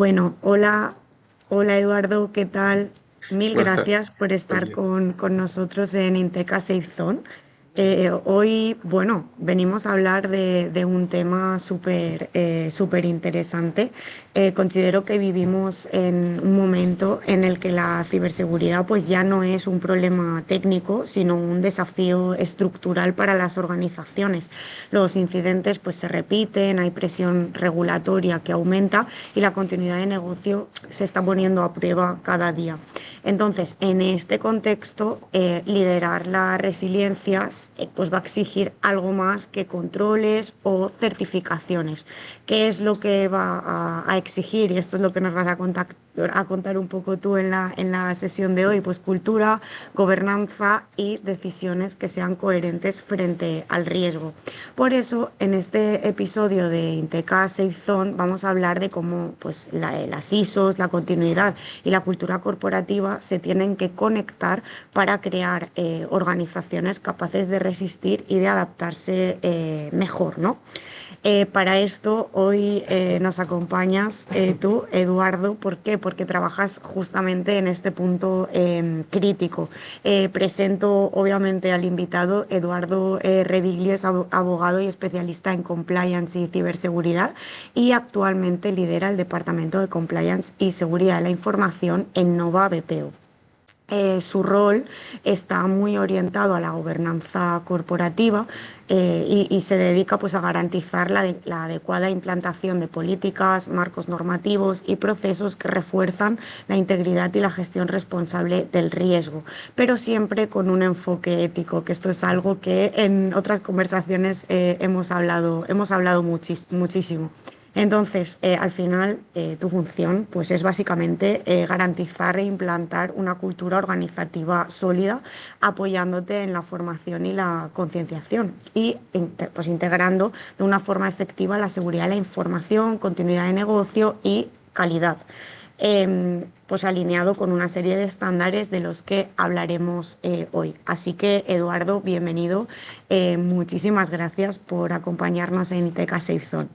Bueno, hola, hola Eduardo, ¿qué tal? Mil Buenas tardes. gracias por Buen estar día. con nosotros en Inteca Safe Zone. Hoy, bueno, venimos a hablar de un tema súper interesante. Considero que vivimos en un momento en el que la ciberseguridad pues ya no es un problema técnico, sino un desafío estructural para las organizaciones. Los incidentes pues se repiten, hay presión regulatoria que aumenta y la continuidad de negocio se está poniendo a prueba cada día. Entonces, en este contexto, liderar la resiliencia pues va a exigir algo más que controles o certificaciones. ¿Qué es lo que va a exigir? Y esto es lo que nos vas a contar un poco tú en la sesión de hoy. Pues cultura, gobernanza y decisiones que sean coherentes frente al riesgo. Por eso, en este episodio de Inteca Safe Zone vamos a hablar de cómo pues, las ISOs, la continuidad y la cultura corporativa se tienen que conectar para crear organizaciones capaces de resistir y de adaptarse mejor, ¿no? Para esto hoy nos acompañas tú, Eduardo. ¿Por qué? Porque trabajas justamente en este punto crítico. Presento obviamente al invitado. Eduardo Reviglio es abogado y especialista en compliance y ciberseguridad y actualmente lidera el Departamento de Compliance y Seguridad de la Información en Nova BPO. Su rol está muy orientado a la gobernanza corporativa y se dedica pues, a garantizar la adecuada implantación de políticas, marcos normativos y procesos que refuerzan la integridad y la gestión responsable del riesgo, pero siempre con un enfoque ético, que esto es algo que en otras conversaciones hemos hablado muchísimo. Entonces, al final, tu función pues, es básicamente garantizar e implantar una cultura organizativa sólida, apoyándote en la formación y la concienciación y pues, integrando de una forma efectiva la seguridad de la información, continuidad de negocio y calidad. Pues alineado con una serie de estándares de los que hablaremos hoy. Así que, Eduardo, bienvenido. Muchísimas gracias por acompañarnos en ITECA Safe Zone.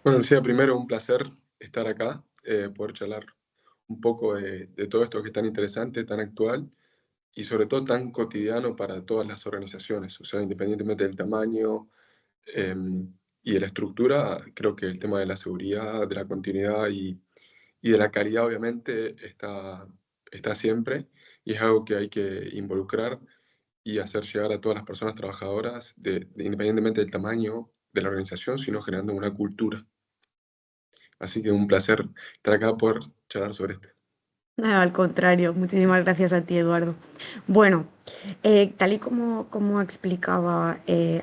Bueno, Lucía, primero un placer estar acá, poder charlar un poco de todo esto que es tan interesante, tan actual y sobre todo tan cotidiano para todas las organizaciones. O sea, independientemente del tamaño eh, y de la estructura, creo que el tema de la seguridad, de la continuidad y de la calidad obviamente está siempre y es algo que hay que involucrar y hacer llegar a todas las personas trabajadoras, independientemente del tamaño de la organización, sino generando una cultura. Así que un placer estar acá por charlar sobre esto. Al contrario, muchísimas gracias a ti, Eduardo. Bueno, tal y como explicaba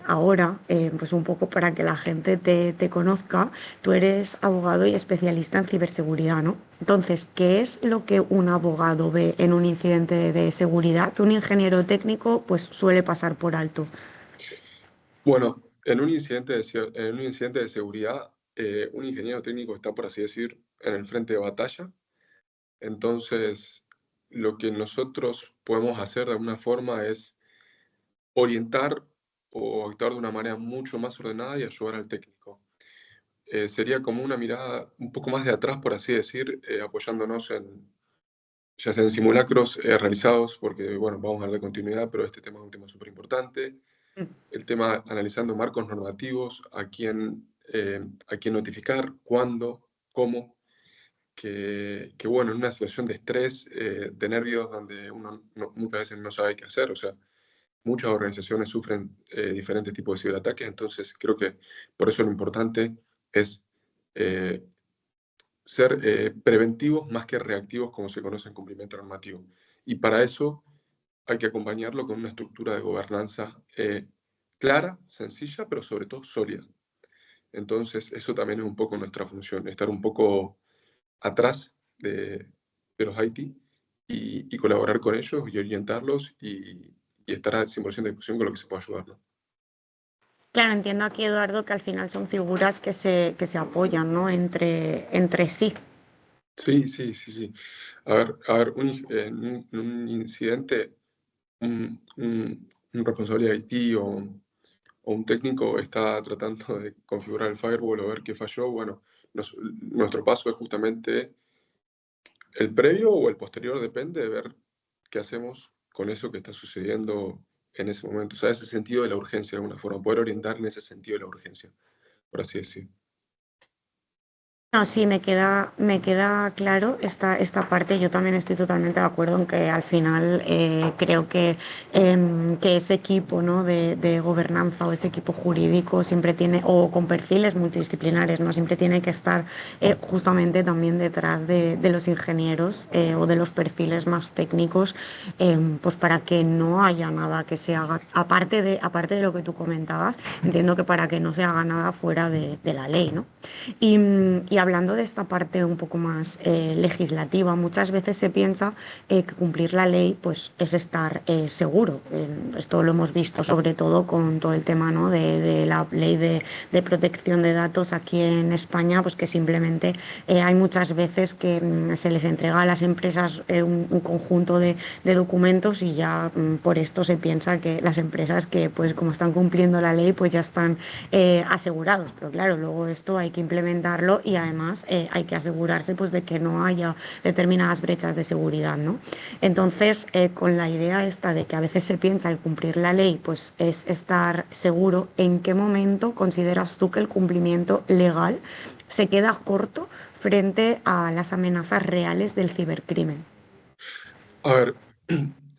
ahora, pues un poco para que la gente te conozca, tú eres abogado y especialista en ciberseguridad, ¿no? Entonces, ¿qué es lo que un abogado ve en un incidente de seguridad que un ingeniero técnico pues suele pasar por alto? Bueno, en un incidente de seguridad, un ingeniero técnico está, por así decir, en el frente de batalla. Entonces, lo que nosotros podemos hacer de alguna forma es orientar o actuar de una manera mucho más ordenada y ayudar al técnico. Sería como una mirada un poco más de atrás, por así decir, apoyándonos ya sea en simulacros realizados, porque, bueno, vamos a hablar de continuidad, pero este tema es un tema súper importante. El tema analizando marcos normativos, a quién notificar, cuándo, cómo, que, bueno, en una situación de estrés, de nervios, donde uno muchas veces no sabe qué hacer, o sea, muchas organizaciones sufren diferentes tipos de ciberataques, entonces creo que por eso lo importante es eh, ser preventivos más que reactivos, como se conoce en cumplimiento normativo. Y para eso hay que acompañarlo con una estructura de gobernanza clara, sencilla, pero sobre todo sólida. Entonces, eso también es un poco nuestra función, estar un poco atrás de los IT y colaborar con ellos y orientarlos y estar al 100% de disposición con lo que se pueda ayudar, ¿no? Claro, entiendo aquí, Eduardo, que al final son figuras que se apoyan, ¿no? Entre sí. Sí, sí, sí, sí. A ver, en un incidente, un responsable de IT o un técnico está tratando de configurar el firewall o ver qué falló, bueno, nuestro paso es justamente el previo o el posterior, depende de ver qué hacemos con eso que está sucediendo en ese momento. O sea, ese sentido de la urgencia, de alguna forma, poder orientar en ese sentido de la urgencia, por así decir. No, sí, me queda claro esta parte. Yo también estoy totalmente de acuerdo en que al final creo que ese equipo, ¿no? de gobernanza o ese equipo jurídico siempre tiene, o con perfiles multidisciplinares, ¿no? Siempre tiene que estar justamente también detrás de los ingenieros o de los perfiles más técnicos, pues para que no haya nada que se haga, aparte de lo que tú comentabas, entiendo que para que no se haga nada fuera de la ley, ¿no? Y hablando de esta parte un poco más legislativa, muchas veces se piensa que cumplir la ley pues, es estar seguro. Esto lo hemos visto sobre todo con todo el tema, ¿no? de la ley de protección de datos aquí en España, pues que simplemente hay muchas veces que se les entrega a las empresas un conjunto de documentos y ya por esto se piensa que las empresas que pues como están cumpliendo la ley pues ya están asegurados. Pero claro, luego esto hay que implementarlo y además hay que asegurarse pues de que no haya determinadas brechas de seguridad, ¿no? Entonces, con la idea esta de que a veces se piensa que cumplir la ley pues es estar seguro, ¿en qué momento consideras tú que el cumplimiento legal se queda corto frente a las amenazas reales del cibercrimen? A ver,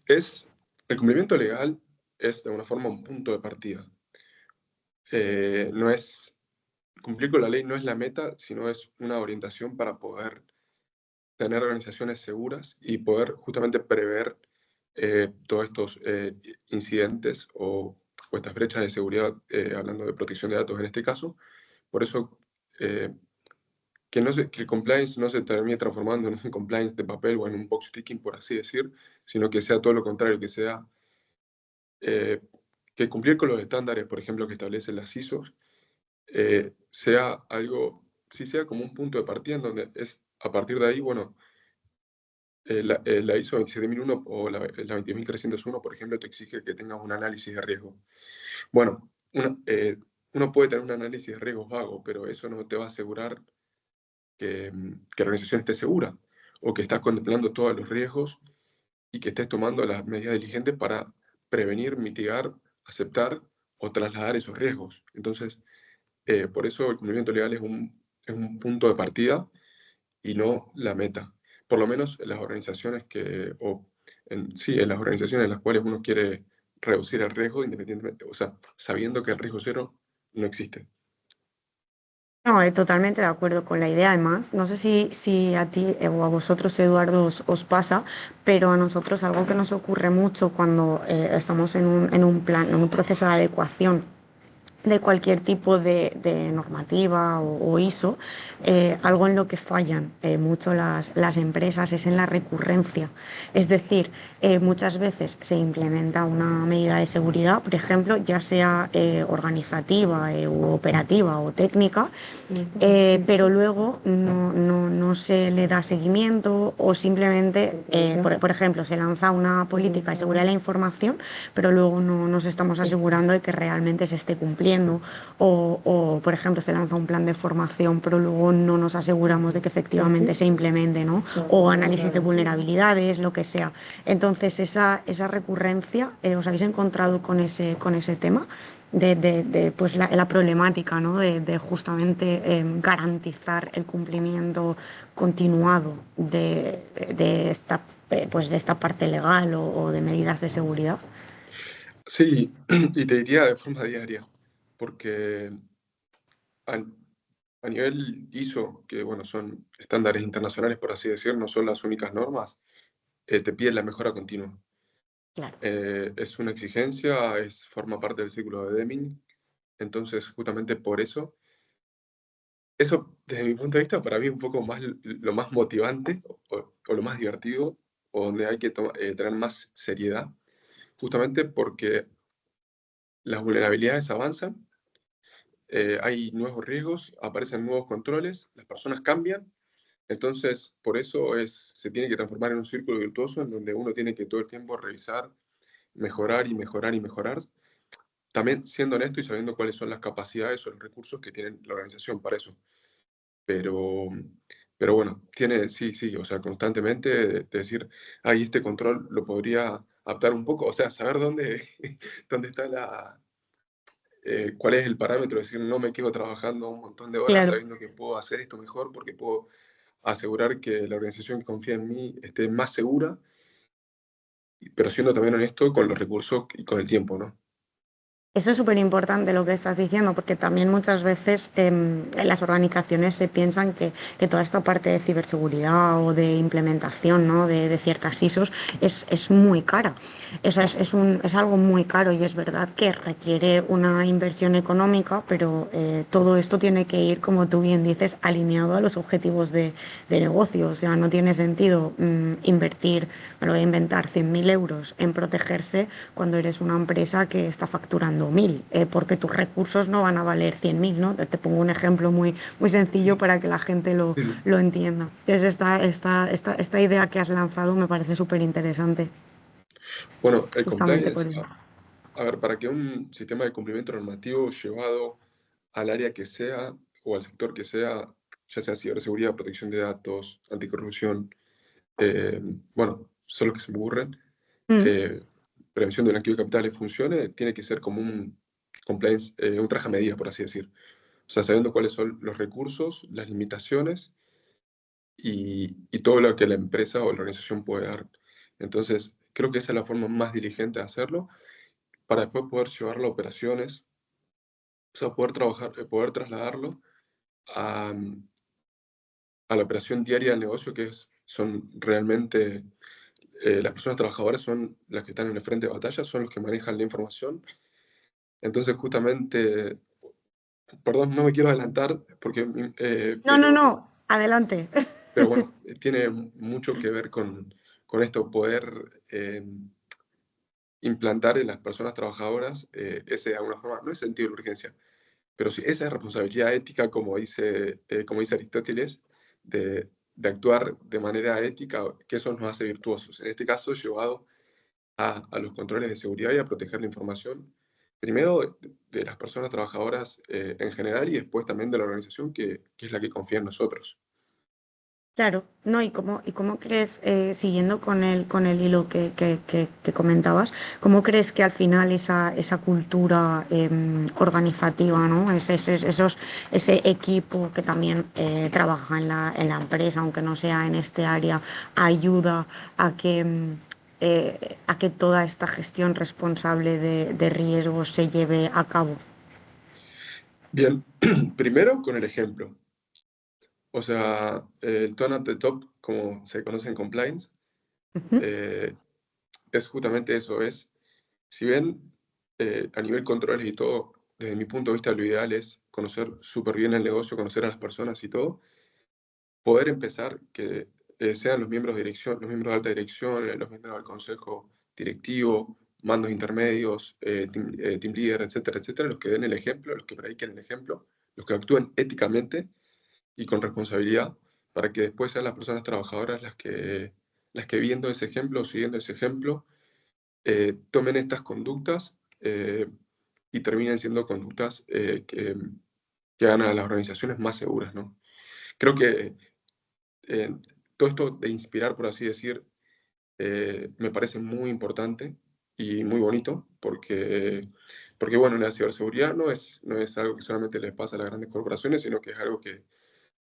el cumplimiento legal es de alguna forma un punto de partida. No es, cumplir con la ley no es la meta, sino es una orientación para poder tener organizaciones seguras y poder justamente prever todos estos incidentes o estas brechas de seguridad, hablando de protección de datos en este caso. Por eso, eh, que el compliance no se termine transformando en un compliance de papel o en un box ticking, por así decir, sino que sea todo lo contrario, que sea eh, que cumplir con los estándares, por ejemplo, que establecen las ISOs, sea algo, sí sea como un punto de partida en donde es a partir de ahí, bueno, la ISO 27001 o la 20301, por ejemplo, te exige que tengas un análisis de riesgo. Bueno, uno puede tener un análisis de riesgos vago, pero eso no te va a asegurar que la organización esté segura o que estás contemplando todos los riesgos y que estés tomando las medidas diligentes para prevenir, mitigar, aceptar o trasladar esos riesgos. Entonces, por eso el cumplimiento legal es un punto de partida y no la meta. Por lo menos en las organizaciones sí, en las organizaciones en las cuales uno quiere reducir el riesgo independientemente, o sea, sabiendo que el riesgo cero no existe. No, totalmente de acuerdo con la idea. Además, no sé si a ti o a vosotros, Eduardo, os pasa, pero a nosotros algo que nos ocurre mucho cuando estamos en un plan, en un proceso de adecuación de cualquier tipo de normativa o ISO, algo en lo que fallan mucho las empresas es en la recurrencia. Es decir, muchas veces se implementa una medida de seguridad, por ejemplo, ya sea organizativa u operativa o técnica, pero luego no se le da seguimiento o simplemente, por ejemplo, se lanza una política de seguridad de la información, pero luego no nos estamos asegurando de que realmente se esté cumpliendo. O, por ejemplo, se lanza un plan de formación, pero luego no nos aseguramos de que efectivamente se implemente, ¿no? O análisis de vulnerabilidades, lo que sea. Entonces, esa recurrencia, ¿os habéis encontrado con ese tema? Pues la problemática, ¿no? de justamente garantizar el cumplimiento continuado pues de esta parte legal o de medidas de seguridad. Sí, y te diría de forma diaria, porque a, a nivel ISO, que bueno, son estándares internacionales, por así decir, no son las únicas normas, te piden la mejora continua. Claro. Es una exigencia, forma parte del ciclo de Deming, entonces justamente por eso, desde mi punto de vista, para mí es un poco más lo más motivante o lo más divertido, o donde hay que tener más seriedad, justamente porque las vulnerabilidades avanzan, hay nuevos riesgos, aparecen nuevos controles, las personas cambian. Entonces, por eso se tiene que transformar en un círculo virtuoso en donde uno tiene que todo el tiempo revisar, mejorar y mejorar y mejorar, también siendo honesto y sabiendo cuáles son las capacidades o los recursos que tiene la organización para eso. pero, pero bueno, tiene, sí, sí, o sea, constantemente de decir, ay, este control lo podría adaptar un poco, o sea, saber dónde, dónde está cuál es el parámetro, es decir, no me quedo trabajando un montón de horas Claro. sabiendo que puedo hacer esto mejor porque puedo asegurar que la organización que confía en mí esté más segura, pero siendo también honesto con los recursos y con el tiempo, ¿no? Eso es súper importante lo que estás diciendo, porque también muchas veces en las organizaciones se piensan que toda esta parte de ciberseguridad o de implementación, ¿no? de ciertas ISOs es muy cara. Es algo muy caro y es verdad que requiere una inversión económica, pero todo esto tiene que ir, como tú bien dices, alineado a los objetivos de negocio. O sea, no tiene sentido invertir, me lo voy a inventar, 100.000 euros en protegerse cuando eres una empresa que está facturando 1.000, porque tus recursos no van a valer 100.000, ¿no? Te pongo un ejemplo muy, muy sencillo Sí, para que la gente sí, sí. lo entienda. Entonces, esta idea que has lanzado me parece súper interesante, Bueno, el justamente por compliance, eso. a ver, para que un sistema de cumplimiento normativo llevado al área que sea o al sector que sea, ya sea ciberseguridad, protección de datos, anticorrupción, eh, bueno, son los que se me ocurren, Mm, eh, prevención de blanqueo de capitales funcione, tiene que ser como un compliance, un traje a medida, por así decir. O sea, sabiendo cuáles son los recursos, las limitaciones y todo lo que la empresa o la organización puede dar. Entonces, creo que esa es la forma más diligente de hacerlo para después poder llevarlo a operaciones, o sea, poder trabajar, poder trasladarlo a, a la operación diaria del negocio, que son realmente las personas trabajadoras son las que están en el frente de batalla, son los que manejan la información. Entonces, justamente, perdón, no me quiero adelantar, porque, no, no, no, adelante. pero bueno, tiene mucho que ver con esto, poder implantar en las personas trabajadoras ese, de alguna forma, no es sentido de urgencia, pero sí esa responsabilidad ética, como dice Aristóteles, de actuar de manera ética, que eso nos hace virtuosos. En este caso, llevado a los controles de seguridad y a proteger la información, primero de las personas trabajadoras en general y después también de la organización que es la que confía en nosotros. Claro, no, y cómo crees, siguiendo con el hilo que comentabas, cómo crees que al final esa cultura organizativa, ¿no? Ese equipo que también trabaja en la empresa, aunque no sea en este área, ayuda a que toda esta gestión responsable de riesgos se lleve a cabo? Bien, primero con el ejemplo. O sea, el tone at the top, como se conoce en compliance, Ujú. eh, es justamente eso, si bien a nivel controles y todo, desde mi punto de vista lo ideal es conocer súper bien el negocio, conocer a las personas y todo, poder empezar que sean los miembros de dirección, los miembros de alta dirección, los miembros del consejo directivo, mandos intermedios, team leader, etcétera, etcétera, los que den el ejemplo, los que prediquen el ejemplo, los que actúen éticamente y con responsabilidad, para que después sean las personas trabajadoras las que viendo ese ejemplo, siguiendo ese ejemplo, tomen estas conductas y terminen siendo conductas que hagan a las organizaciones más seguras, ¿no? Creo que eh, todo esto de inspirar, por así decir, me parece muy importante y muy bonito, porque bueno, la ciberseguridad no es algo que solamente les pasa a las grandes corporaciones, sino que es algo que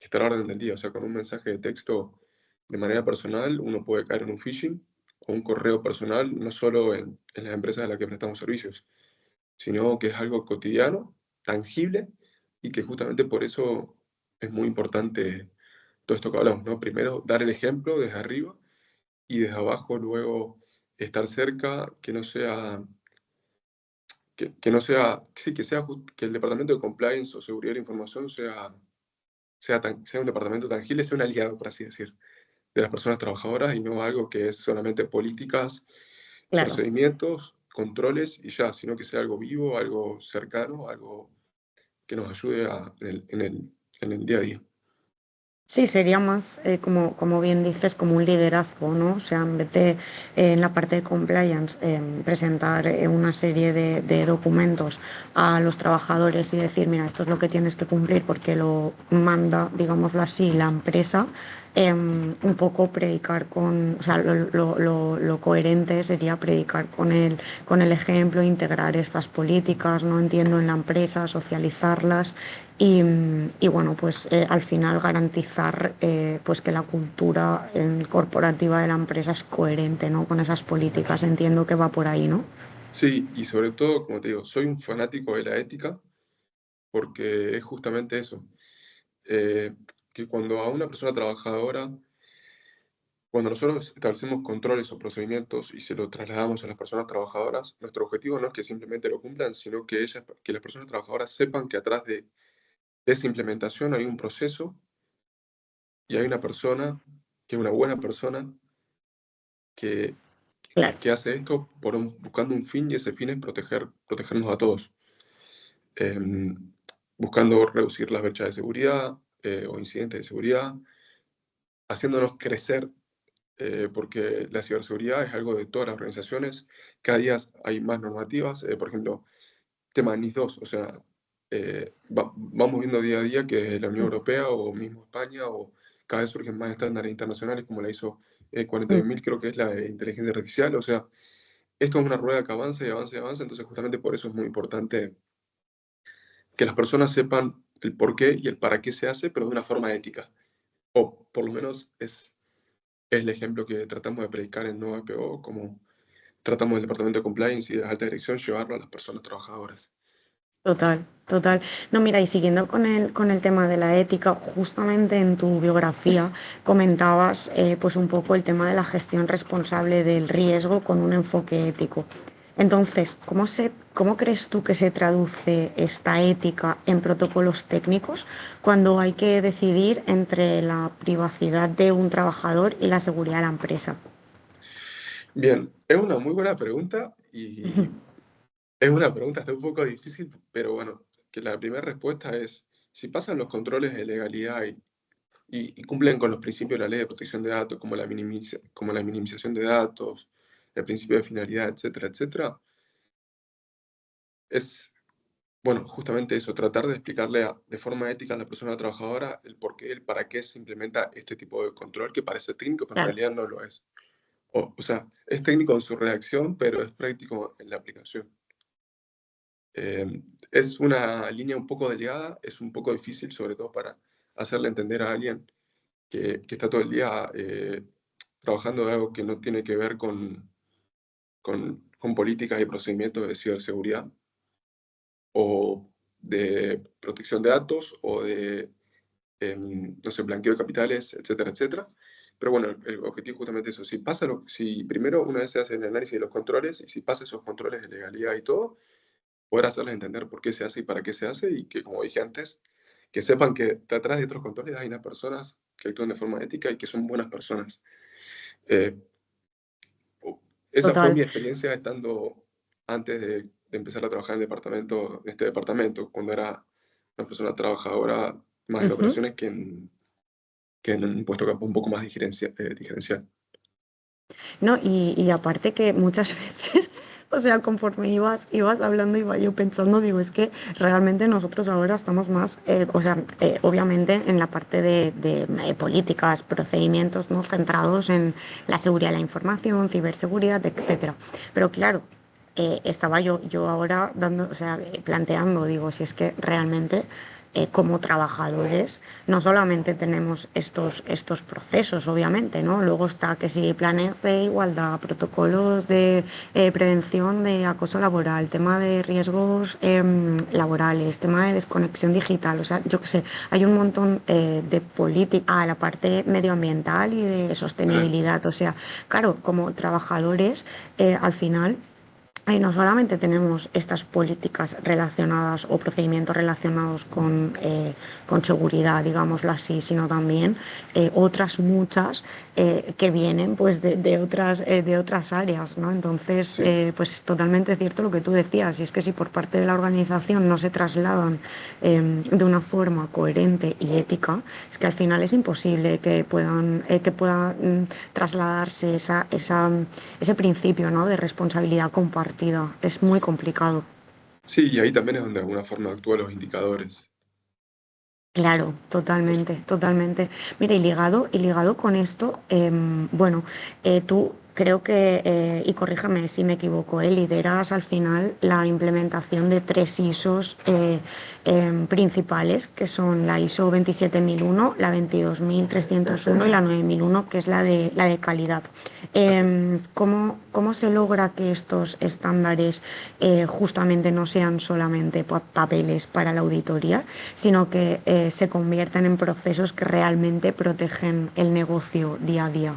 está a la orden del día. O sea, con un mensaje de texto de manera personal, uno puede caer en un phishing o un correo personal, no solo en las empresas a las que prestamos servicios, sino que es algo cotidiano, tangible, y que justamente por eso es muy importante todo esto que hablamos, ¿no? Primero, dar el ejemplo desde arriba y desde abajo luego estar cerca, que no sea, sí, que el departamento de compliance o seguridad de la información sea un departamento tangible, sea un aliado, por así decir, de las personas trabajadoras y no algo que es solamente políticas, Claro. procedimientos, controles y ya, sino que sea algo vivo, algo cercano, algo que nos ayude en el día a día. Sí, sería más, como bien dices, como un liderazgo, ¿no? O sea, en vez de en la parte de compliance, presentar una serie de documentos a los trabajadores y decir, mira, esto es lo que tienes que cumplir porque lo manda, digámoslo así, la empresa, un poco predicar con, o sea, lo coherente sería predicar con el ejemplo, integrar estas políticas, no entiendo en la empresa, socializarlas y bueno, pues al final garantizar pues que la cultura corporativa de la empresa es coherente, ¿no? Con esas políticas. Entiendo que va por ahí, ¿no? Sí, y sobre todo, como te digo, soy un fanático de la ética porque es justamente eso, eh, que cuando a una persona trabajadora, cuando nosotros establecemos controles o procedimientos y se lo trasladamos a las personas trabajadoras, nuestro objetivo no es que simplemente lo cumplan, sino que que las personas trabajadoras sepan que atrás de esa implementación hay un proceso y hay una persona, que es una buena persona, que, Claro, que hace esto buscando un fin y ese fin es protegernos a todos, em, buscando reducir las brechas de seguridad o incidentes de seguridad, haciéndonos crecer, porque la ciberseguridad es algo de todas las organizaciones. Cada día hay más normativas, por ejemplo, tema NIS 2, o sea, vamos viendo día a día que la Unión mm, Europea o mismo España o cada vez surgen más estándares internacionales como la ISO mm, 41000, creo que es la de inteligencia artificial, o sea, esto es una rueda que avanza y avanza y avanza, entonces justamente por eso es muy importante que las personas sepan el por qué y el para qué se hace, pero de una forma ética, o por lo menos es el ejemplo que tratamos de predicar en Nueva PO, como tratamos el departamento de compliance y de alta dirección llevarlo a las personas trabajadoras. total, total. No, mira, y siguiendo con el tema de la ética, justamente en tu biografía comentabas pues un poco el tema de la gestión responsable del riesgo con un enfoque ético. Entonces, ¿cómo crees tú que se traduce esta ética en protocolos técnicos cuando hay que decidir entre la privacidad de un trabajador y la seguridad de la empresa? Bien, es una muy buena pregunta y es una pregunta hasta un poco difícil, pero bueno, que la primera respuesta es, si pasan los controles de legalidad y cumplen con los principios de la ley de protección de datos, como como la minimización de datos, el principio de finalidad, etcétera, etcétera, es, bueno, justamente eso, tratar de explicarle de forma ética a la persona trabajadora el por qué, el para qué se implementa este tipo de control que parece técnico, pero en Claro, realidad no lo es. O sea, es técnico en su redacción, pero es práctico en la aplicación. Es una línea un poco delgada, es un poco difícil, sobre todo para hacerle entender a alguien que está todo el día trabajando de algo que no tiene que ver con políticas y procedimientos de ciberseguridad o de protección de datos o de, no sé, blanqueo de capitales, etcétera, etcétera. Pero bueno, el objetivo justamente es eso. Si primero una vez se hace el análisis de los controles y si pasa esos controles de legalidad y todo, poder hacerles entender por qué se hace y para qué se hace y que, como dije antes, que sepan que detrás de otros controles hay unas personas que actúan de forma ética y que son buenas personas. Eh, Esa fue total. mi experiencia estando antes de empezar a trabajar en este departamento, cuando era una persona trabajadora más en Ujú. operaciones que en un puesto un poco más diferencial. No, y aparte que muchas veces, o sea, conforme ibas hablando, iba yo pensando, digo, es que realmente nosotros ahora estamos más, o sea, obviamente en la parte de políticas, procedimientos, ¿no? Centrados en la seguridad de la información, ciberseguridad, etcétera. Pero claro, estaba yo ahora dando, o sea, planteando, digo, si es que realmente como trabajadores no solamente tenemos estos procesos, obviamente, ¿no? Luego está que si planes de igualdad, protocolos de prevención de acoso laboral, tema de riesgos laborales, tema de desconexión digital, o sea, yo qué sé, hay un montón de política, la parte medioambiental y de Eh, sostenibilidad, o sea, claro, como trabajadores, al final Y no solamente tenemos estas políticas relacionadas o procedimientos relacionados con seguridad, digámoslo así, sino también otras muchas que vienen pues de otras áreas, ¿no? Entonces, Sí, pues es totalmente cierto lo que tú decías, y es que si por parte de la organización no se trasladan de una forma coherente y ética, es que al final es imposible que pueda trasladarse ese principio, ¿no? de responsabilidad compartida. Es muy complicado. sí, y ahí también es donde de alguna forma actúan los indicadores. Claro, Pues, totalmente, totalmente. Mira, y ligado con esto, bueno, tú creo que, y corríjame si me equivoco, lideras al final la implementación de tres ISOs principales, que son la ISO 27001, la 22301 y la 9001, que es la de calidad. así es. ¿Cómo se logra que estos estándares justamente no sean solamente papeles para la auditoría, sino que se conviertan en procesos que realmente protegen el negocio día a día?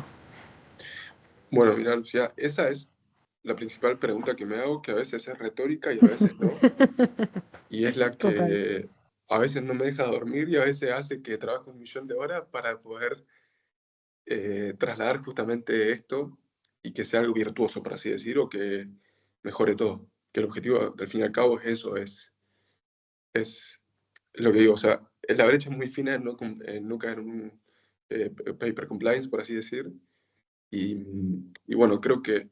Bueno, mira, Lucía, esa es la principal pregunta que me hago, que a veces es retórica y a veces no, y es la Total. que a veces no me deja dormir y a veces hace que trabaje 1 millón de horas para poder trasladar justamente esto y que sea algo virtuoso, por así decir, o que mejore todo. Que el objetivo, al fin y al cabo, es eso, es lo que digo, o sea, la brecha es muy fina en no caer en un paper compliance, por así decir. Y bueno, creo que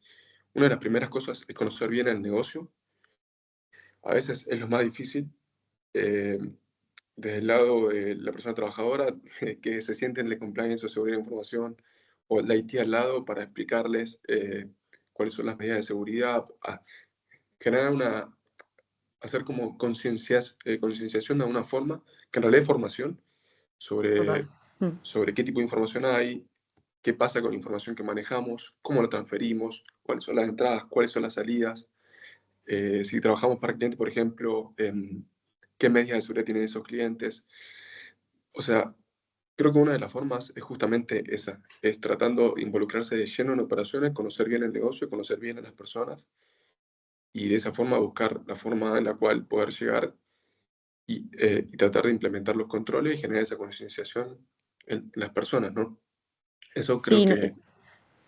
una de las primeras cosas es conocer bien el negocio. A veces es lo más difícil. eh, Desde el lado de la persona trabajadora, que se sienten de compliance o seguridad de información, o el IT al lado para explicarles cuáles son las medidas de seguridad, generar hacer como concienciación de alguna forma, que en realidad es formación Total. sobre, Mm. sobre qué tipo de información hay, qué pasa con la información que manejamos, cómo la transferimos, cuáles son las entradas, cuáles son las salidas. Si trabajamos para clientes, por ejemplo, qué medidas de seguridad tienen esos clientes. O sea, creo que una de las formas es justamente esa, es tratando de involucrarse de lleno en operaciones, conocer bien el negocio, conocer bien a las personas y de esa forma buscar la forma en la cual poder llegar y tratar de implementar los controles y generar esa concienciación en las personas, ¿no? Eso creo Sí, que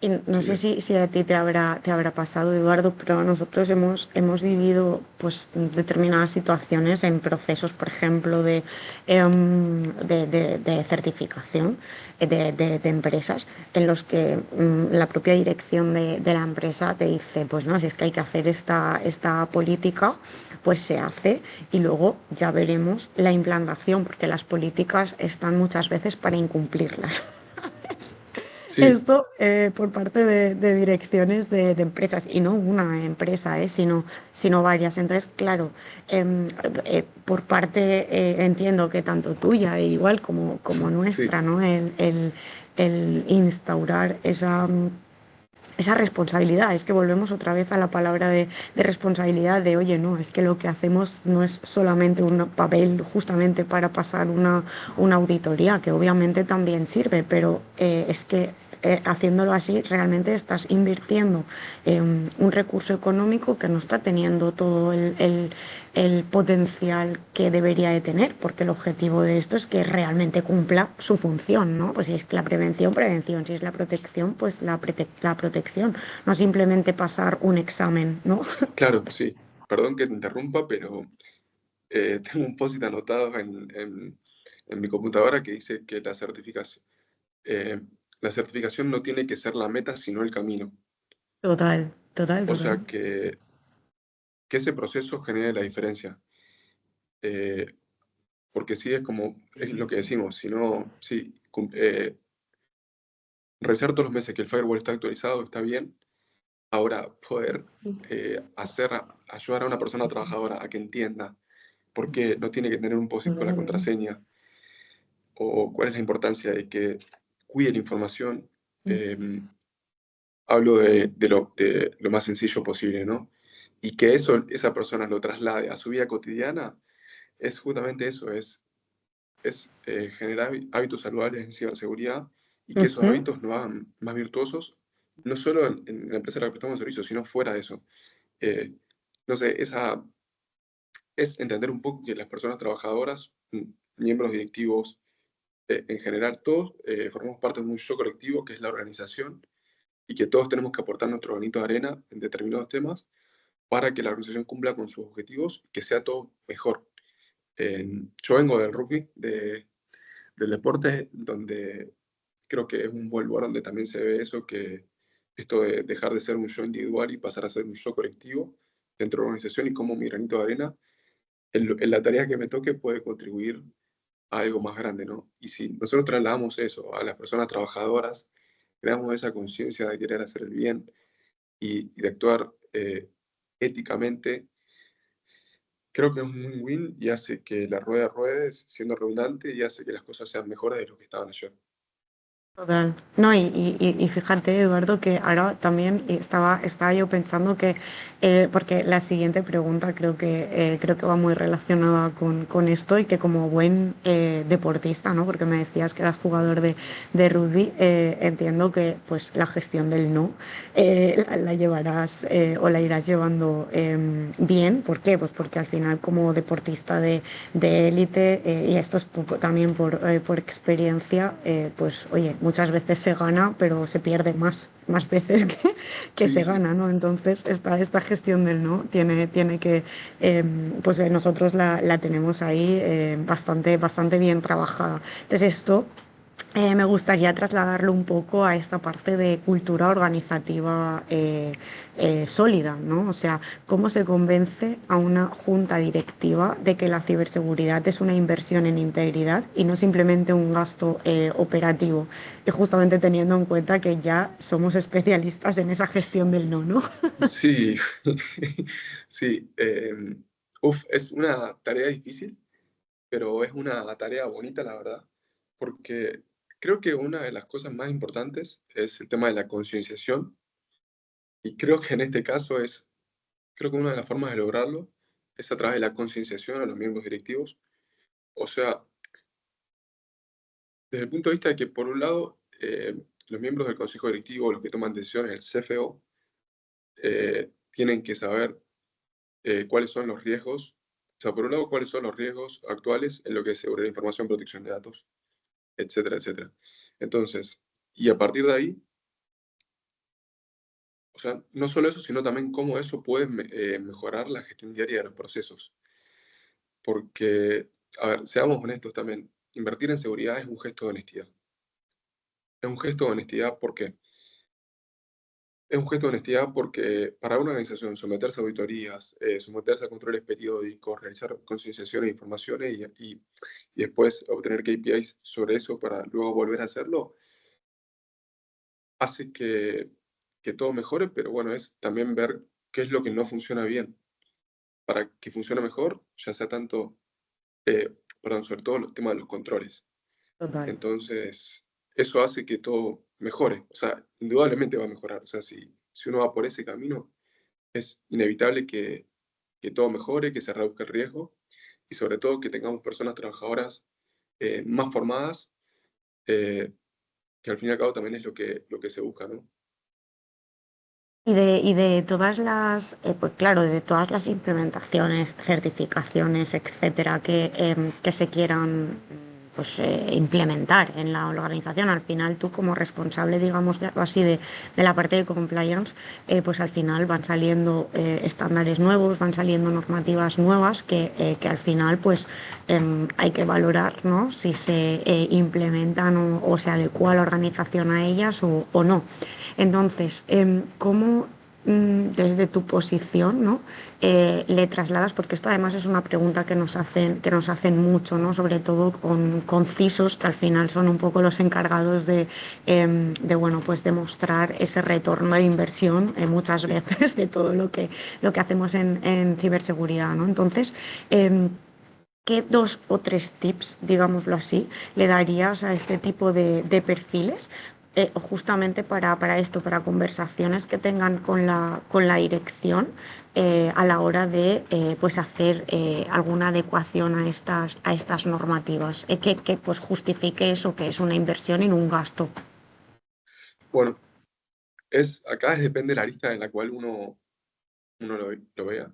y no sí, sé si a ti te habrá pasado, Eduardo, pero nosotros hemos vivido pues, determinadas situaciones en procesos, por ejemplo, de certificación de empresas, en los que la propia dirección de la empresa te dice, pues no, si es que hay que hacer esta política, pues se hace y luego ya veremos la implantación, porque las políticas están muchas veces para incumplirlas. sí, Esto por parte de direcciones de empresas, y no una empresa, sino varias. Entonces, claro, por parte, entiendo que tanto tuya, igual como sí, nuestra, ¿no? El instaurar esa responsabilidad. Es que volvemos otra vez a la palabra de responsabilidad de, oye, no, es que lo que hacemos no es solamente un papel justamente para pasar una auditoría, que obviamente también sirve, pero es que haciéndolo así realmente estás invirtiendo un recurso económico que no está teniendo todo el potencial que debería de tener, porque el objetivo de esto es que realmente cumpla su función, ¿no? Pues si es la prevención, prevención, si es la protección, pues la protección, no simplemente pasar un examen, ¿no? claro, sí. Perdón que te interrumpa, pero tengo un post-it anotado en mi computadora que dice que eh, la certificación no tiene que ser la meta, sino el camino. Total, total, O total. sea, que ese proceso genere la diferencia. Eh, Porque sí es como, es lo que decimos, si no, sí, revisar todos los meses que el firewall está actualizado está bien. Ahora, poder ayudar a una persona trabajadora a que entienda por qué no tiene que tener un POSIT con la contraseña o cuál es la importancia de que cuide la información. eh, Hablo de lo más sencillo posible, ¿no? Y que esa persona lo traslade a su vida cotidiana, es justamente eso, es generar hábitos saludables en ciberseguridad y que esos Ujú. hábitos nos hagan más virtuosos, no solo en la empresa a la que prestamos servicio, sino fuera de eso. no sé, es entender un poco que las personas trabajadoras, miembros directivos, en general, todos formamos parte de un yo colectivo que es la organización y que todos tenemos que aportar nuestro granito de arena en determinados temas para que la organización cumpla con sus objetivos y que sea todo mejor. Yo vengo del rugby, del deporte, donde creo que es un buen lugar donde también se ve eso, que esto de dejar de ser un yo individual y pasar a ser un yo colectivo dentro de la organización y cómo mi granito de arena, en la tarea que me toque, puede contribuir a algo más grande, ¿no? Y si nosotros trasladamos eso a las personas trabajadoras, creamos esa conciencia de querer hacer el bien y de actuar éticamente, creo que es un win-win y hace que la rueda ruede siendo redundante y hace que las cosas sean mejores de lo que estaban ayer. Total. No, y fíjate, Eduardo, que ahora también estaba yo pensando que, porque la siguiente pregunta creo que va muy relacionada con esto y que como buen deportista, ¿no? Porque me decías que eras jugador de rugby, entiendo que pues la gestión del no la llevarás o la irás llevando bien. ¿Por qué? Pues porque al final como deportista de élite, y esto es también por experiencia, pues oye, muchas veces se gana, pero se pierde más veces que Sí, se sí, gana, ¿no? Entonces, esta gestión del no tiene que, pues nosotros la tenemos ahí bastante bien trabajada. Entonces, esto me gustaría trasladarlo un poco a esta parte de cultura organizativa sólida, ¿no? O sea, ¿cómo se convence a una junta directiva de que la ciberseguridad es una inversión en integridad y no simplemente un gasto operativo? Y justamente teniendo en cuenta que ya somos especialistas en esa gestión del no, ¿no? sí, sí. Es una tarea difícil, pero es una tarea bonita, la verdad, porque creo que una de las cosas más importantes es el tema de la concienciación y creo que en este caso creo que una de las formas de lograrlo es a través de la concienciación a los miembros directivos. O sea, desde el punto de vista de que, por un lado, los miembros del consejo directivo, los que toman decisiones, el CFO, tienen que saber cuáles son los riesgos. O sea, por un lado, cuáles son los riesgos actuales en lo que es seguridad de información, protección de datos, etcétera, etcétera. Entonces, y a partir de ahí, o sea, no solo eso, sino también cómo eso puede mejorar la gestión diaria de los procesos. Porque, a ver, seamos honestos también, invertir en seguridad es un gesto de honestidad. Es un gesto de honestidad porque es un gesto de honestidad porque para una organización someterse a auditorías, someterse a controles periódicos, realizar concienciaciones e informaciones y después obtener KPIs sobre eso para luego volver a hacerlo, hace que todo mejore, pero bueno, es también ver qué es lo que no funciona bien para que funcione mejor, ya sea tanto, perdón, sobre todo el tema de los controles. Total. Entonces, eso hace que todo mejore, o sea, indudablemente va a mejorar, o sea, si uno va por ese camino, es inevitable que todo mejore, que se reduzca el riesgo y sobre todo que tengamos personas trabajadoras más formadas, eh, que al fin y al cabo también es lo que se busca, ¿no? Y de todas las, pues claro, de todas las implementaciones, certificaciones, etcétera, que se quieran pues, implementar en la organización, al final tú como responsable, digamos, de, así de la parte de compliance, pues al final van saliendo estándares nuevos, van saliendo normativas nuevas que al final pues hay que valorar, ¿no? Si se implementan o se adecua la organización a ellas o no. Entonces, ¿cómo desde tu posición, ¿no? Le trasladas? Porque esto además es una pregunta que nos hacen mucho, ¿no? Sobre todo con CISOs, que al final son un poco los encargados bueno, pues demostrar ese retorno de inversión muchas Sí. veces de todo lo que hacemos en ciberseguridad, ¿no? Entonces, ¿qué dos o tres tips, digámoslo así, le darías a este tipo de perfiles justamente para esto, para conversaciones que tengan con la dirección a la hora de pues hacer alguna adecuación a estas normativas, que pues justifique eso, que es una inversión y no un gasto? Bueno, acá depende de la lista en la cual uno lo vea.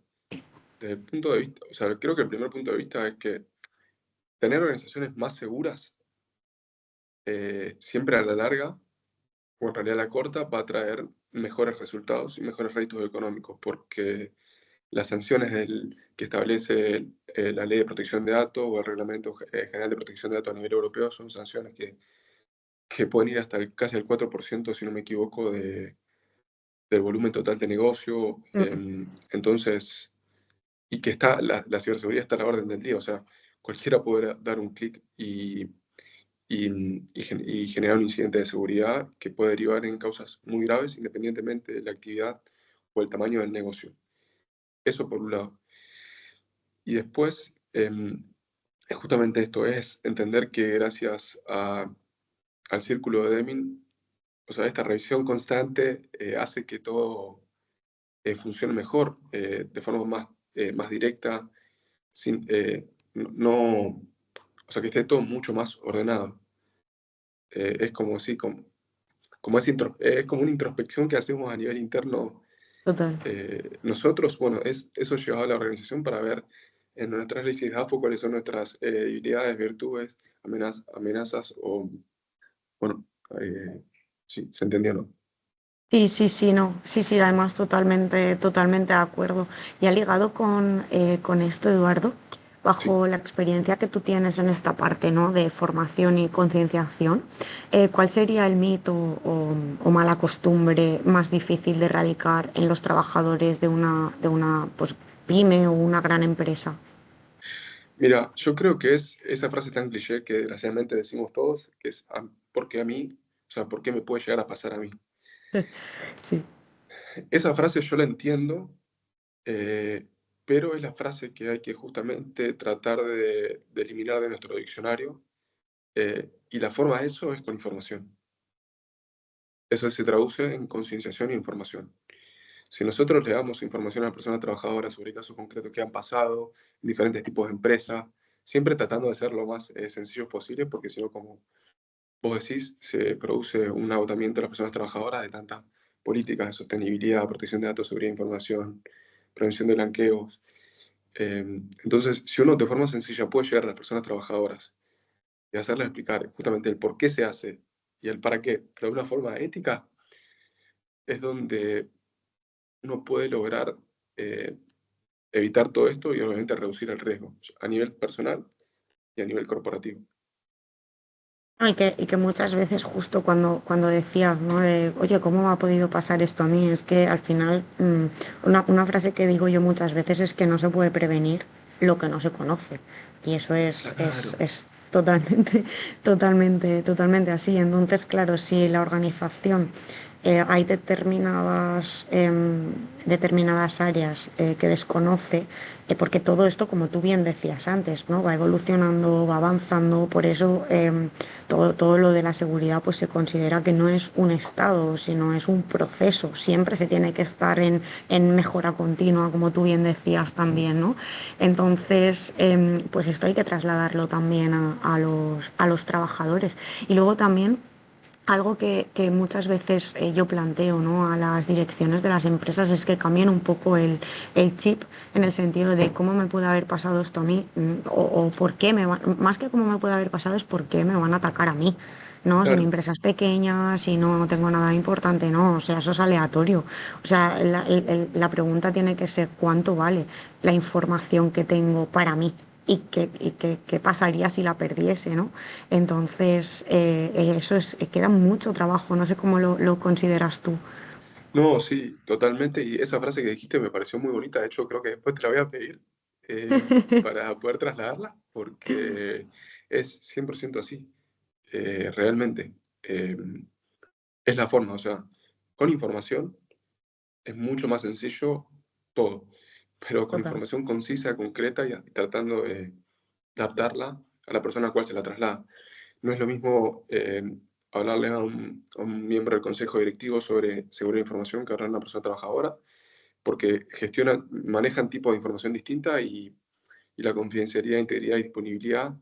Desde el punto de vista, o sea, creo que el primer punto de vista es que tener organizaciones más seguras, siempre a la larga, o en realidad a la corta, va a traer mejores resultados y mejores réditos económicos, porque las sanciones que establece la Ley de Protección de Datos o el Reglamento General de Protección de Datos a nivel europeo son sanciones que pueden ir hasta casi el 4%, si no me equivoco, del volumen total de negocio. Mm, Entonces, y que la ciberseguridad está a la orden del día, o sea, cualquiera puede dar un clic y generar un incidente de seguridad que puede derivar en causas muy graves independientemente de la actividad o el tamaño del negocio. Eso por un lado. Y después, es justamente esto, es entender que gracias al círculo de Deming, o sea, esta revisión constante hace que todo funcione mejor, de forma más directa, sin, o sea, que esté todo mucho más ordenado. Es como si, es como una introspección que hacemos a nivel interno total. nosotros. Bueno, eso llevado a la organización para ver en nuestras análisis de AFO cuáles son nuestras debilidades, virtudes, amenazas o, bueno, sí, se entendió, ¿no? Sí, sí, sí, no, sí, sí, además totalmente, totalmente de acuerdo. Y ha ligado con esto, Eduardo, Sí. bajo la experiencia que tú tienes en esta parte, ¿no? De formación y concienciación, ¿cuál sería el mito o mala costumbre más difícil de erradicar en los trabajadores de una pues, pyme o una gran empresa? Mira, yo creo que es esa frase tan cliché que desgraciadamente decimos todos, que es ¿por qué a mí? O sea, ¿por qué me puede llegar a pasar a mí? Sí, Esa frase yo la entiendo, eh, pero es la frase que hay que justamente tratar de eliminar de nuestro diccionario, y la forma de eso es con información. Eso se traduce en concienciación e información. Si nosotros le damos información a la persona trabajadora sobre casos concretos que han pasado en diferentes tipos de empresas, siempre tratando de ser lo más sencillos posible, porque si no, como vos decís, se produce un agotamiento de las personas trabajadoras de tantas políticas de sostenibilidad, protección de datos, seguridad de información, prevención de blanqueos. Entonces, si uno de forma sencilla puede llegar a las personas trabajadoras y hacerles explicar justamente el por qué se hace y el para qué, pero de una forma ética, es donde uno puede lograr eh, evitar todo esto y obviamente reducir el riesgo a nivel personal y a nivel corporativo. y que muchas veces justo cuando decías, ¿no? De, oye, ¿cómo me ha podido pasar esto a mí? Es que al final, una frase que digo yo muchas veces es que no se puede prevenir lo que no se conoce. Y eso Claro. es totalmente, totalmente así. Entonces, claro, si la organización hay determinadas áreas que desconoce, porque todo esto, como tú bien decías antes, ¿no? Va evolucionando, va avanzando, por eso todo lo de la seguridad pues se considera que no es un estado, sino es un proceso. Siempre se tiene que estar en mejora continua, como tú bien decías también, ¿no? Entonces, pues esto hay que trasladarlo también a los trabajadores. Y luego también algo que muchas veces yo planteo, ¿no? A las direcciones de las empresas es que cambien un poco el chip en el sentido de cómo me puede haber pasado esto a mí, o por qué más que cómo me puede haber pasado es por qué me van a atacar a mí. No, si mi Claro. empresa es pequeña, si no tengo nada importante, no, o sea, eso es aleatorio. O sea, la pregunta tiene que ser cuánto vale la información que tengo para mí y qué pasaría si la perdiese, ¿no? Entonces, eso queda mucho trabajo, no sé cómo lo consideras tú. No, sí, totalmente. Y esa frase que dijiste me pareció muy bonita. De hecho, creo que después te la voy a pedir para poder trasladarla, porque es 100% así, realmente. Es la forma, o sea, con información es mucho más sencillo todo, pero con Total. información concisa, concreta y tratando de adaptarla a la persona a la cual se la traslada. No es lo mismo hablarle a un miembro del consejo directivo sobre seguridad de información que hablar a una persona trabajadora, porque manejan tipos de información distinta y la confidencialidad, integridad y disponibilidad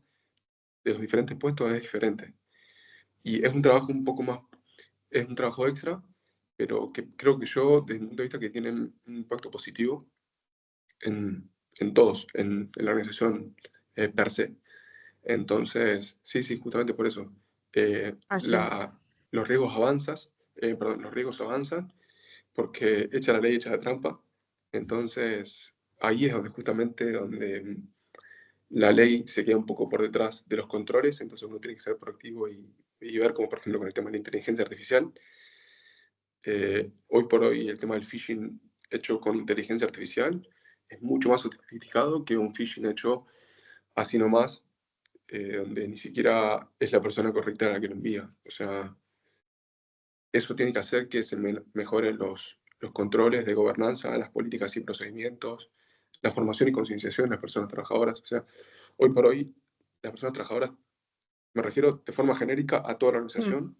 de los diferentes puestos es diferente. Y es un trabajo un poco más, es un trabajo extra, pero que creo que yo, desde mi punto de vista, que tiene un impacto positivo en, en todos, en la organización per se. Entonces, sí, sí, justamente por eso. Así. Los riesgos los riesgos avanzan porque echa la ley, echa la trampa. Entonces, ahí es donde justamente la ley se queda un poco por detrás de los controles, entonces uno tiene que ser proactivo y ver como por ejemplo con el tema de la inteligencia artificial. Hoy por hoy el tema del phishing hecho con inteligencia artificial es mucho más sofisticado que un phishing hecho así nomás, donde ni siquiera es la persona correcta la que lo envía. O sea, eso tiene que hacer que se mejoren los controles de gobernanza, las políticas y procedimientos, la formación y concienciación de las personas trabajadoras. O sea, hoy por hoy, las personas trabajadoras, me refiero de forma genérica a toda la Mm. organización,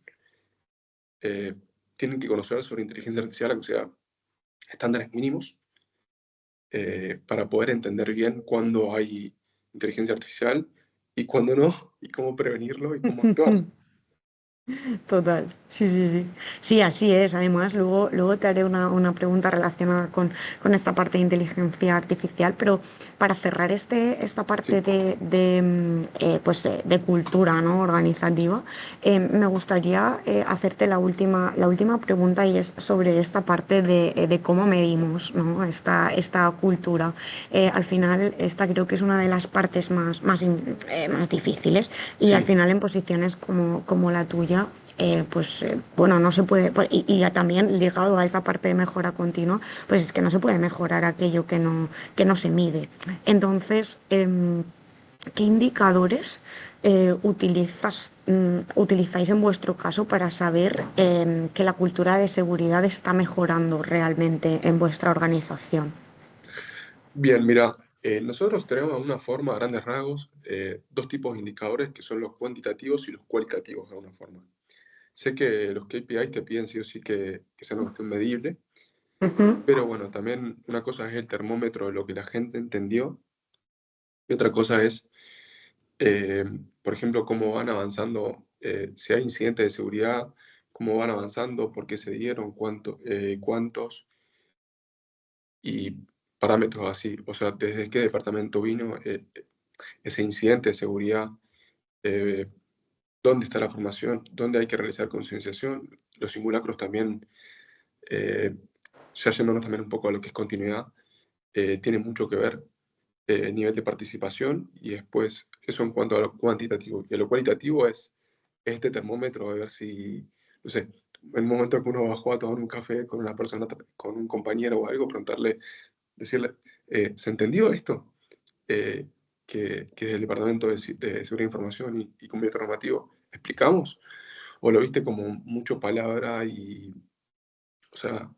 eh, tienen que conocer sobre inteligencia artificial, o sea, estándares mínimos, para poder entender bien cuándo hay inteligencia artificial y cuándo no, y cómo prevenirlo y cómo actuar. Total, sí, sí, sí. Sí, así es. Además, luego te haré una pregunta relacionada con esta parte de inteligencia artificial, pero para cerrar esta parte Sí, de cultura, ¿no? Organizativa, me gustaría hacerte la última pregunta y es sobre esta parte de cómo medimos, ¿no? Esta cultura. Al final, esta creo que es una de las partes más difíciles y al sí, final en posiciones como la tuya, bueno, no se puede, y ya también ligado a esa parte de mejora continua, pues es que no se puede mejorar aquello que no se mide. Entonces, ¿qué indicadores utilizáis en vuestro caso para saber que la cultura de seguridad está mejorando realmente en vuestra organización? bien, mira, nosotros tenemos una forma, a grandes rasgos, dos tipos de indicadores que son los cuantitativos y los cualitativos de alguna forma. Sé que los KPIs te piden sí o sí que sea una cuestión medible, Ujú. pero bueno, también una cosa es el termómetro de lo que la gente entendió y otra cosa es, eh, por ejemplo, cómo van avanzando, si hay incidentes de seguridad, cómo van avanzando, por qué se dieron, cuántos y parámetros así. O sea, desde qué departamento vino ese incidente de seguridad, eh, dónde está la formación, dónde hay que realizar concienciación. Los simulacros también, eh, ya yéndonos también un poco a lo que es continuidad, tiene mucho que ver nivel de participación y después eso en cuanto a lo cuantitativo. Y a lo cualitativo es este termómetro de ver si, no sé, en el momento que uno bajó a tomar un café con una persona, con un compañero o algo, preguntarle, decirle, ¿se entendió esto? Eh, que es el Departamento de Seguridad de Información y Cumplimiento Normativo, ¿explicamos? ¿O lo viste como mucho palabra y, o sea,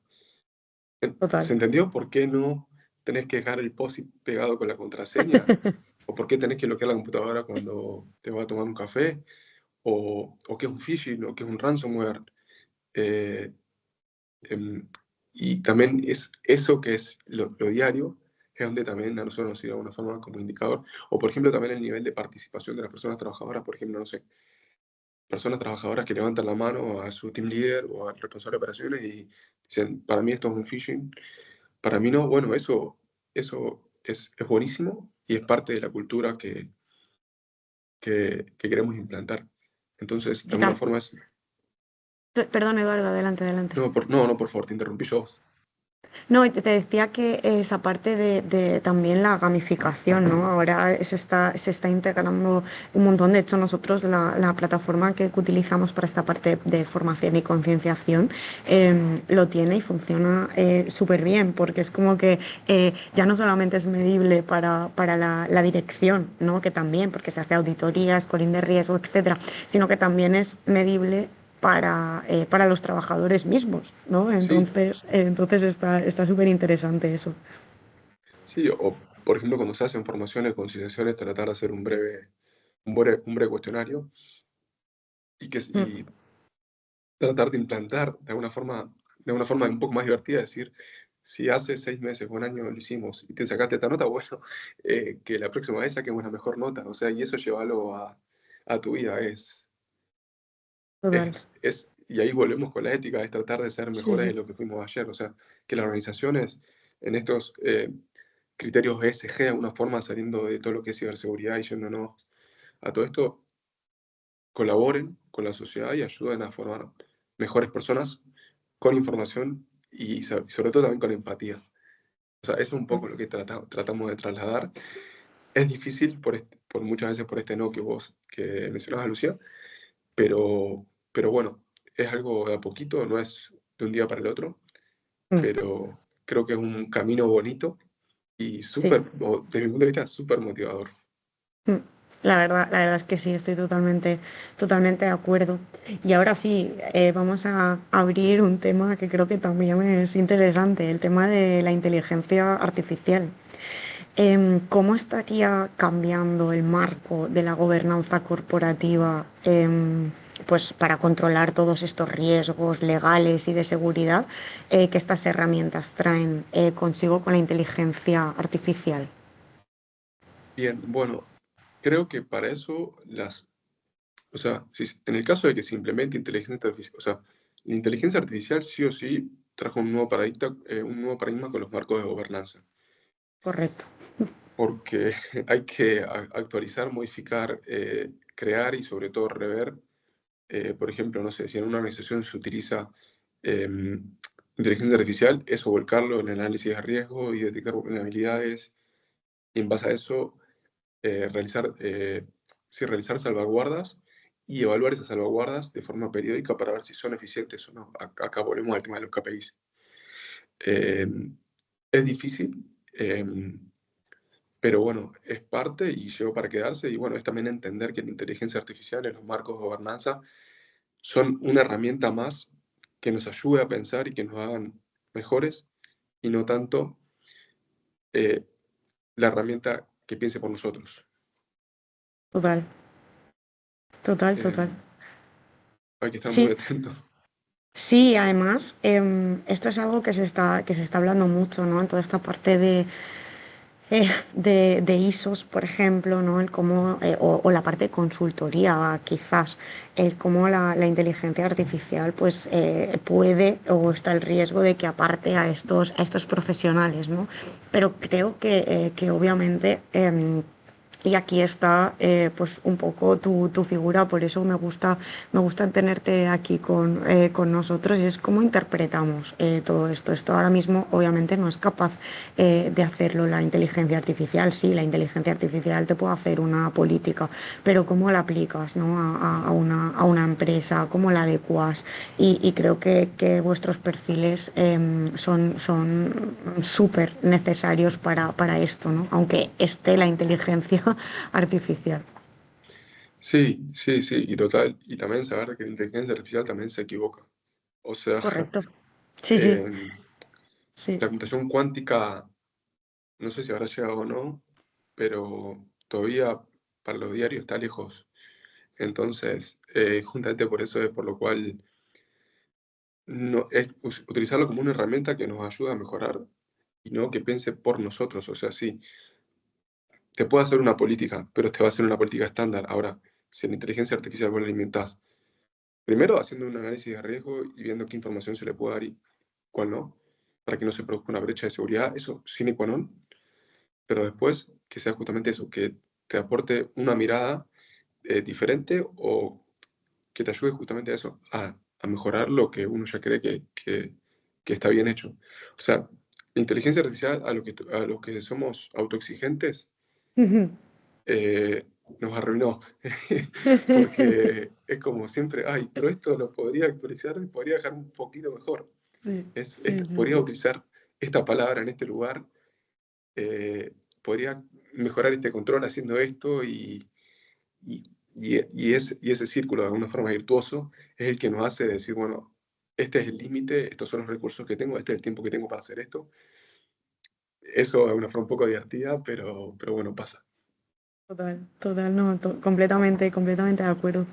Total. ¿se entendió por qué no tenés que dejar el post-it pegado con la contraseña? ¿O por qué tenés que bloquear la computadora cuando te vas a tomar un café? ¿O qué es un phishing? ¿O qué es un ransomware? Eh, em, y también es eso que es lo diario, es donde también a nosotros nos sirve de alguna forma como indicador. O por ejemplo también el nivel de participación de las personas trabajadoras, por ejemplo, no sé, personas trabajadoras que levantan la mano a su team leader o al responsable de operaciones y dicen, para mí esto es un phishing, para mí no, bueno, eso es buenísimo y es parte de la cultura que queremos implantar. Entonces, de Y alguna forma es... Perdón, Eduardo, adelante, adelante. No, por favor, te interrumpí yo. No, y te decía que esa parte de también la gamificación, ¿no? Ahora se está integrando un montón. De hecho, nosotros la plataforma que utilizamos para esta parte de formación y concienciación lo tiene y funciona súper bien, porque es como que ya no solamente es medible para la dirección, ¿no? Que también, porque se hace auditorías, scoring de riesgo, etcétera, sino que también es medible para los trabajadores mismos, ¿no? Sí, Entonces está súper interesante eso. sí, o por ejemplo, cuando se hacen formaciones, concienciaciones, tratar de hacer un breve cuestionario Mm. y tratar de implantar de una forma un poco más divertida, decir, si hace 6 meses o un año lo hicimos y te sacaste esta nota, bueno, que la próxima vez saquemos la mejor nota, o sea, y eso llevarlo a tu vida, Total. y ahí volvemos con la ética, es tratar de ser Sí, mejores de sí. lo que fuimos ayer, o sea, que las organizaciones en estos criterios ESG de alguna forma, saliendo de todo lo que es ciberseguridad y yéndonos a todo esto, colaboren con la sociedad y ayuden a formar mejores personas con información y sobre todo también con empatía. O sea, eso es un poco lo que tratamos de trasladar. Es difícil por muchas veces por este no que mencionabas, Lucía, pero bueno, es algo de a poquito, no es de un día para el otro, Mm, pero creo que es un camino bonito y sí. desde mi punto de vista, súper motivador. Mm, la verdad es que sí, estoy totalmente de acuerdo. Y ahora sí, vamos a abrir un tema que creo que también es interesante, el tema de la inteligencia artificial. ¿Cómo estaría cambiando el marco de la gobernanza corporativa, pues para controlar todos estos riesgos legales y de seguridad que estas herramientas traen consigo con la inteligencia artificial? Bien, bueno, creo que para eso o sea, en el caso de que se implemente inteligencia artificial, o sea, la inteligencia artificial sí o sí trajo un nuevo paradigma con los marcos de gobernanza, Correcto. porque hay que actualizar, modificar, crear y sobre todo rever. Por ejemplo, no sé, si en una organización se utiliza inteligencia artificial, eso volcarlo en el análisis de riesgo y detectar vulnerabilidades, y en base a eso realizar salvaguardas y evaluar esas salvaguardas de forma periódica para ver si son eficientes o no. Acá volvemos al tema de los KPIs. Eh, es difícil, pero bueno, es parte y llegó para quedarse. Y bueno, es también entender que la inteligencia artificial en los marcos de gobernanza son una herramienta más que nos ayude a pensar y que nos hagan mejores y no tanto eh, la herramienta que piense por nosotros. Total, Eh, total. hay que estar muy Sí, atentos. sí, además, esto es algo que se está hablando mucho, ¿no? En toda esta parte de ISOs, por ejemplo, ¿no? El cómo, o la parte de consultoría, quizás, el cómo la inteligencia artificial pues, puede o está el riesgo de que aparte a estos profesionales, ¿no? Pero creo que obviamente y aquí está pues un poco tu figura, por eso me gusta tenerte aquí con nosotros, y es cómo interpretamos todo esto. Esto ahora mismo obviamente no es capaz de hacerlo la inteligencia artificial. Sí, la inteligencia artificial te puede hacer una política, pero cómo la aplicas, ¿no? A una empresa, cómo la adecuas. Y creo que vuestros perfiles son súper necesarios para esto, ¿no? Aunque esté la inteligencia artificial. Sí, sí, sí, y total. Y también saber que la inteligencia artificial también se equivoca. O sea, Correcto. Sí, sí, em, sí. la computación cuántica, no sé si habrá llegado o no, pero todavía para los diarios está lejos. Entonces, justamente por eso es por lo cual no, es utilizarlo como una herramienta que nos ayuda a mejorar y no que piense por nosotros. O sea, sí, te puede hacer una política, pero te va a hacer una política estándar. Ahora, si la inteligencia artificial vos la alimentás, primero haciendo un análisis de riesgo y viendo qué información se le puede dar y cuál no, para que no se produzca una brecha de seguridad, eso sine qua non, pero después que sea justamente eso, que te aporte una mirada diferente o que te ayude justamente a eso, a mejorar lo que uno ya cree que está bien hecho. O sea, la inteligencia artificial a lo que somos autoexigentes Ujú. eh, nos arruinó. Porque es como siempre, ay, pero esto lo podría actualizar y podría dejar un poquito mejor. Sí, sí, sí, Podría sí. utilizar esta palabra en este lugar, podría mejorar este control haciendo esto y ese círculo de alguna forma virtuoso es el que nos hace decir, bueno, este es el límite, estos son los recursos que tengo, este es el tiempo que tengo para hacer esto. Eso de una forma un poco divertida, pero bueno, pasa. Total, no, completamente de acuerdo.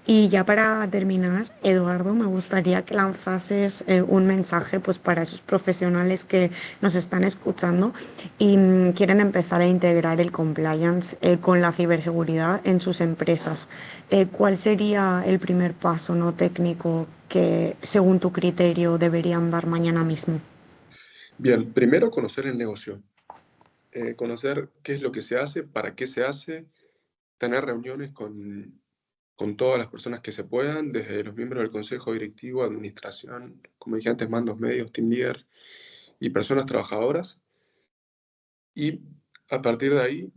Y ya para terminar, Eduardo, me gustaría que lanzases un mensaje pues para esos profesionales que nos están escuchando y quieren empezar a integrar el compliance con la ciberseguridad en sus empresas. ¿Cuál sería el primer paso no técnico que, según tu criterio, deberían dar mañana mismo? Bien, primero conocer el negocio. conocer qué es lo que se hace, para qué se hace, tener reuniones con todas las personas que se puedan, desde los miembros del consejo directivo, administración, como dije antes, mandos medios, team leaders y personas trabajadoras. Y a partir de ahí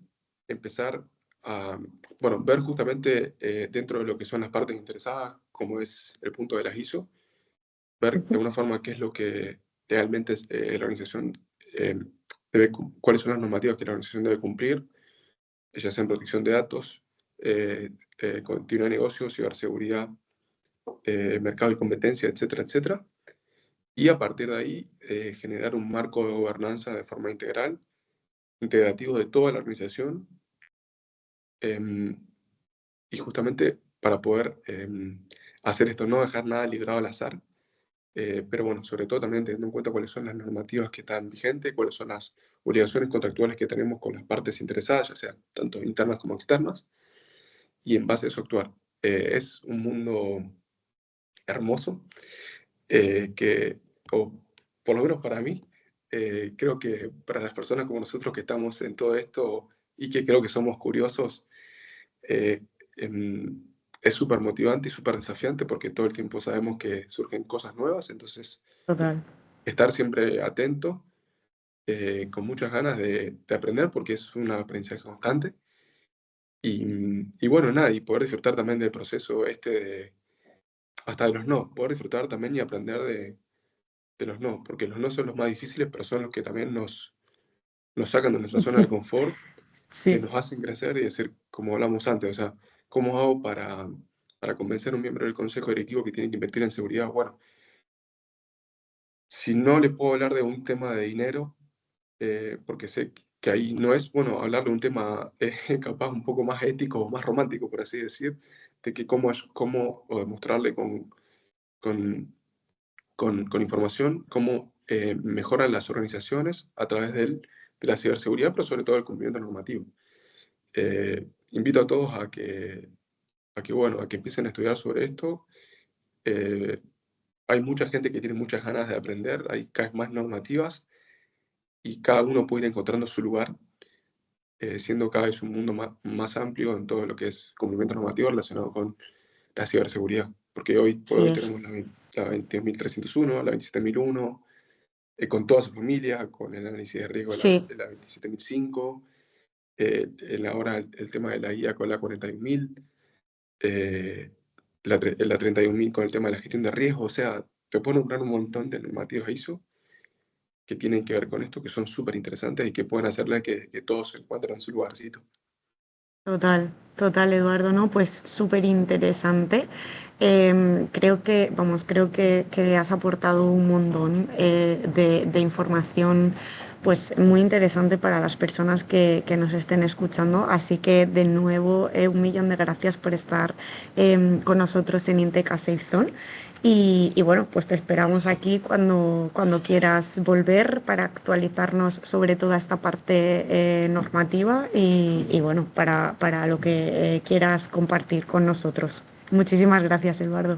empezar a, bueno, ver justamente dentro de lo que son las partes interesadas, como es el punto de las ISO, ver de Ujú. alguna forma qué es lo que realmente la organización eh, debe, cuáles son las normativas que la organización debe cumplir, ya sea en protección de datos, continuidad de negocios, ciberseguridad, mercado y competencia, etcétera, etcétera. Y a partir de ahí generar un marco de gobernanza de forma integral, integrativo de toda la organización, em, y justamente para poder hacer esto, no dejar nada librado al azar, pero bueno, sobre todo también teniendo en cuenta cuáles son las normativas que están vigentes, cuáles son las obligaciones contractuales que tenemos con las partes interesadas, ya sean tanto internas como externas, y en base a eso actuar. Es un mundo hermoso que, o por lo menos para mí, creo que para las personas como nosotros que estamos en todo esto y que creo que somos curiosos, eh, em, es súper motivante y súper desafiante porque todo el tiempo sabemos que surgen cosas nuevas, entonces Total. estar siempre atento, con muchas ganas de aprender porque es un aprendizaje constante. Y bueno, nada, y poder disfrutar también del proceso este hasta de los no, poder disfrutar también y aprender de los no, porque los no son los más difíciles, pero son los que también nos sacan de nuestra zona de confort, que Sí, nos hacen crecer y decir, como hablamos antes, o sea, ¿cómo hago para convencer a un miembro del consejo directivo que tiene que invertir en seguridad? Bueno, si no le puedo hablar de un tema de dinero, porque sé que ahí no es, bueno, hablar de un tema capaz un poco más ético o más romántico, por así decir, de que cómo o demostrarle con, con información cómo mejoran las organizaciones a través de la ciberseguridad, pero sobre todo el cumplimiento normativo. Invito a todos bueno, a que empiecen a estudiar sobre esto. Eh, Hay mucha gente que tiene muchas ganas de aprender, hay cada vez más normativas y cada uno puede ir encontrando su lugar, siendo cada vez un mundo más amplio en todo lo que es cumplimiento normativo relacionado con la ciberseguridad. Porque hoy por sí hoy es. tenemos la 22.301, la 27.001, con toda su familia, con el análisis de riesgo Sí, de la 27.005, ahora el tema de la IA con la 41.000, eh, la 31.000 con el tema de la gestión de riesgo. O sea, te puedo nombrar un montón de normativas ISO que tienen que ver con esto, que son súper interesantes y que pueden hacerle que todos se encuentren en su lugarcito. total, total, Eduardo, ¿no? Pues súper interesante. Creo que, vamos, creo que has aportado un montón de información, pues muy interesante para las personas que nos estén escuchando. Así que, de nuevo, un millón de gracias por estar con nosotros en Inteca Safe Zone. Y bueno, pues te esperamos aquí cuando quieras volver para actualizarnos sobre toda esta parte normativa y bueno, para lo que quieras compartir con nosotros. Muchísimas gracias, Eduardo.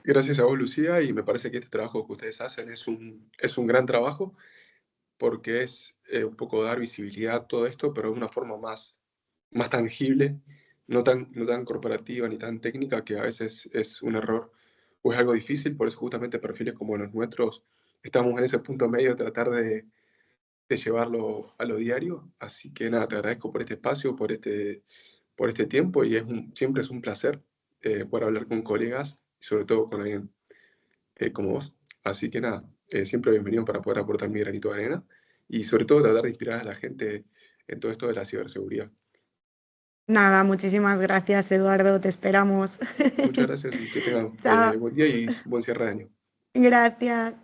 Gracias a vos, Lucía, y me parece que este trabajo que ustedes hacen es un gran trabajo porque es un poco dar visibilidad a todo esto, pero de una forma más tangible, no tan corporativa ni tan técnica, que a veces es un error o es algo difícil. Por eso justamente perfiles como los nuestros estamos en ese punto medio de tratar de llevarlo a lo diario. Así que nada, te agradezco por este espacio, por este tiempo, y siempre es un placer poder hablar con colegas y sobre todo con alguien como vos. Así que nada, siempre bienvenido para poder aportar mi granito de arena y sobre todo tratar de inspirar a la gente en todo esto de la ciberseguridad. Nada, muchísimas gracias, Eduardo. Te esperamos. Muchas gracias y que tengan Chao. buen día y buen cierre de año. Gracias.